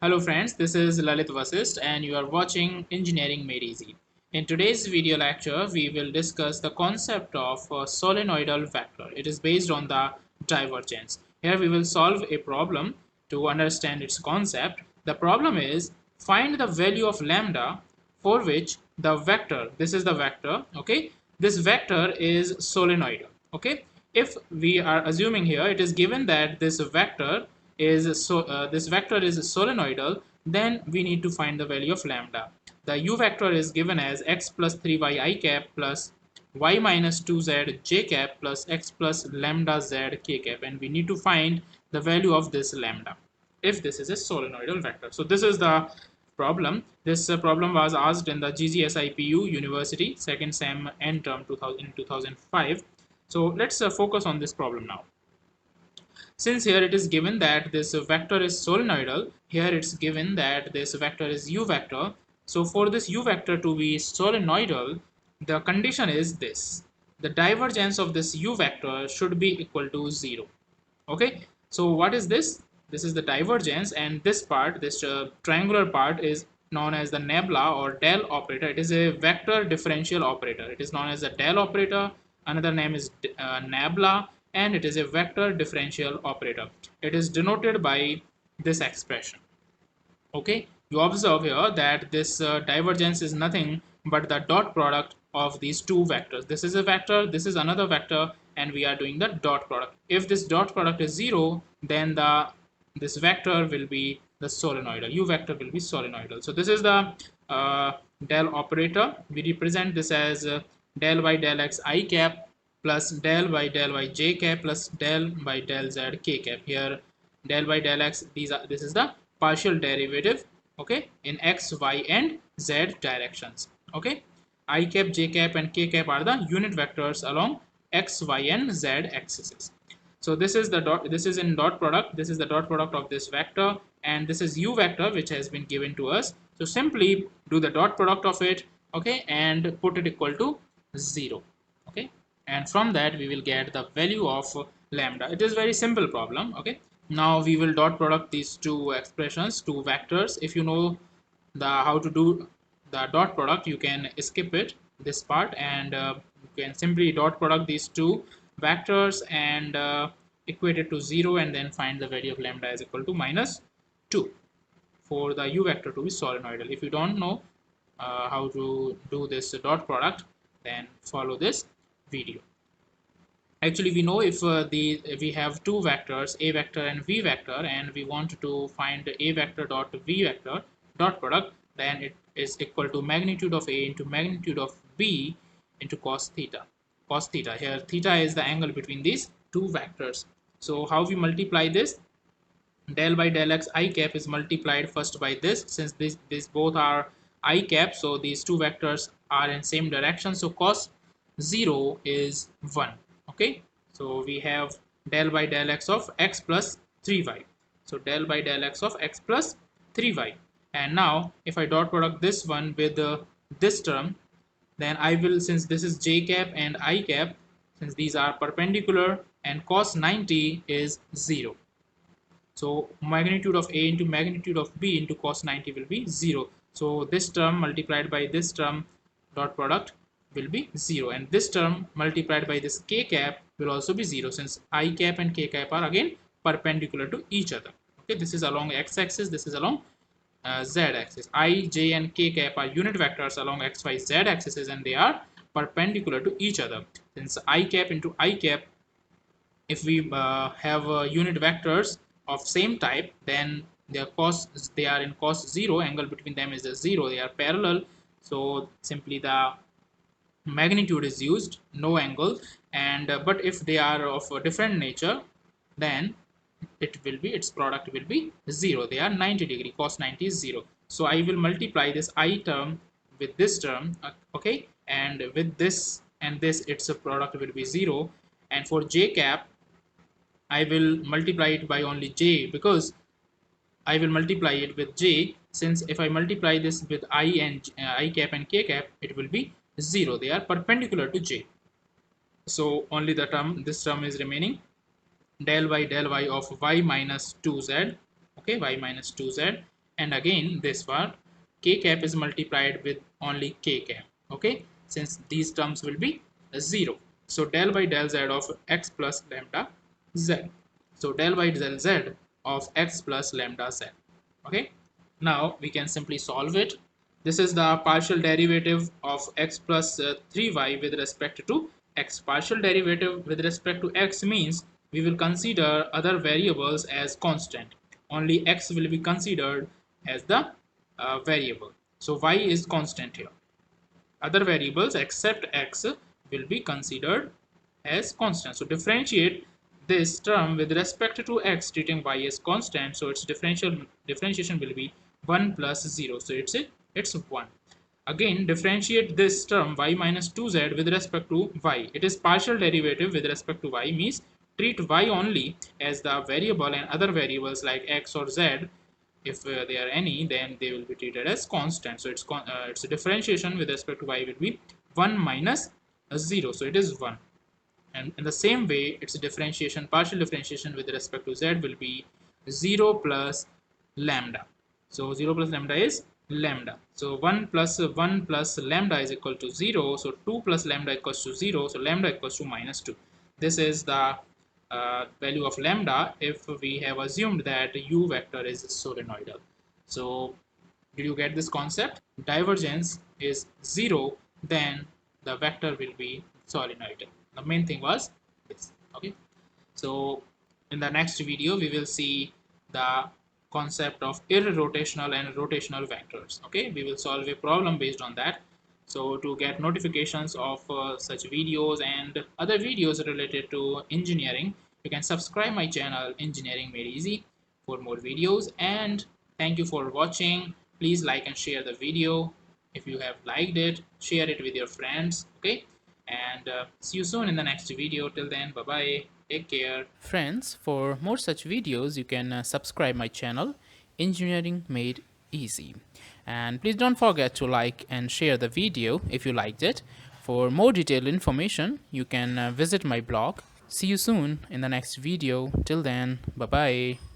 Hello friends, this is Lalit Vasist and you are watching Engineering Made Easy. In today's video lecture, we will discuss the concept of a solenoidal vector. It is based on the divergence. Here we will solve a problem to understand its concept. The problem is find the value of lambda for which the vector, this is the vector, okay, this vector is solenoidal, okay. If we are assuming here, it is given that this vector is this vector is solenoidal, then we need to find the value of lambda. The u vector is given as x plus 3y I cap plus y minus 2z j cap plus x plus lambda z k cap, and we need to find the value of this lambda if this is a solenoidal vector. So this is the problem. This problem was asked in the GGSIPU University second sem end term 2005. So let's focus on this problem now. Since here it is given that this vector is solenoidal, here it's given that this vector is u vector. So for this u vector to be solenoidal, the condition is this: the divergence of this u vector should be equal to 0. Okay, so what is this? This is the divergence, and this part, this triangular part, is known as the nabla or del operator. It is a vector differential operator. It is known as the del operator. Another name is nabla, and it is a vector differential operator. It is denoted by this expression. Okay, you observe here that this divergence is nothing but the dot product of these two vectors. This is a vector, this is another vector, and we are doing the dot product. If this dot product is 0, then this vector will be the solenoidal, u vector will be solenoidal. So this is the del operator. We represent this as del by del x I cap plus del by del y j cap plus del by del z k cap. Here del by del x, this is the partial derivative, okay, in x, y and z directions. Okay, I cap, j cap and k cap are the unit vectors along x, y and z axes. So this is the dot, this is in dot product, this is the dot product of this vector, and this is u vector which has been given to us. So simply do the dot product of it, okay, and put it equal to 0. Okay, and from that we will get the value of lambda. It is very simple problem. Okay, now we will dot product these two expressions, two vectors. If you know the how to do the dot product, you can skip it, this part, and you can simply dot product these two vectors and equate it to 0, and then find the value of lambda is equal to -2 for the u vector to be solenoidal. If you don't know how to do this dot product, then follow this video. Actually, we know if we have two vectors, a vector and v vector, and we want to find a vector dot v vector dot product, then it is equal to magnitude of a into magnitude of b into cos theta. Cos theta, here theta is the angle between these two vectors. So how we multiply this? Del by del x I cap is multiplied first by this, since these both are I cap, so these two vectors are in same direction, so cos 0 is 1. Okay, so we have del by del x of x plus 3y. So del by del x of x plus 3y. And now if I dot product this one with this term, then I will, since this is j cap and I cap, since these are perpendicular, and cos 90 is 0. So magnitude of a into magnitude of b into cos 90 will be 0. So this term multiplied by this term dot product will be 0, and this term multiplied by this k cap will also be 0, since I cap and k cap are again perpendicular to each other. Okay, this is along x axis, this is along z axis. I, j and k cap are unit vectors along x, y, z axes, and they are perpendicular to each other. Since I cap into I cap, if we have unit vectors of same type, then their cos, they are in cos 0, angle between them is 0, they are parallel, so simply the magnitude is used, no angle. And but if they are of a different nature, then it will be, its product will be 0, they are 90 degree, cos 90 is 0. So I will multiply this I term with this term, okay, and with this and this, its product will be 0. And for j cap, I will multiply it by only j, because I will multiply it with j, since if I multiply this with I and I cap and k cap, it will be 0, they are perpendicular to j. So only the term, this term is remaining, del by del y of y minus 2z, okay, y minus 2z, and again this one k cap is multiplied with only k cap. Okay, since these terms will be 0. So del by del z of x plus lambda z. So del by del z of x plus lambda z. Okay, now we can simply solve it. This is the partial derivative of x plus 3y with respect to x. Partial derivative with respect to x means we will consider other variables as constant. Only x will be considered as the variable. So y is constant here. Other variables except x will be considered as constant. So differentiate this term with respect to x treating y as constant. So its differentiation will be 1 plus 0. So it's 1. Again, differentiate this term y minus 2z with respect to y. It is partial derivative with respect to y, means treat y only as the variable and other variables like x or z, if there are any, then they will be treated as constant. So its differentiation with respect to y will be 1 minus 0. So it is 1. And in the same way, its differentiation, partial differentiation with respect to z will be 0 plus lambda. So 0 plus lambda is lambda. So 1 plus lambda is equal to 0. So 2 plus lambda equals to 0. So lambda equals to minus 2. This is the value of lambda if we have assumed that u vector is solenoidal. So did you get this concept? Divergence is 0, then the vector will be solenoidal. The main thing was this. Okay, so in the next video we will see the concept of irrotational and rotational vectors. Okay, we will solve a problem based on that. So to get notifications of such videos and other videos related to engineering, you can subscribe my channel Engineering Made Easy for more videos. And thank you for watching. Please like and share the video. If you have liked it, share it with your friends. Okay, and see you soon in the next video. Till then, bye bye, take care. Friends, for more such videos you can subscribe my channel Engineering Made Easy, and please don't forget to like and share the video if you liked it. For more detailed information you can visit my blog. See you soon in the next video. Till then, bye bye.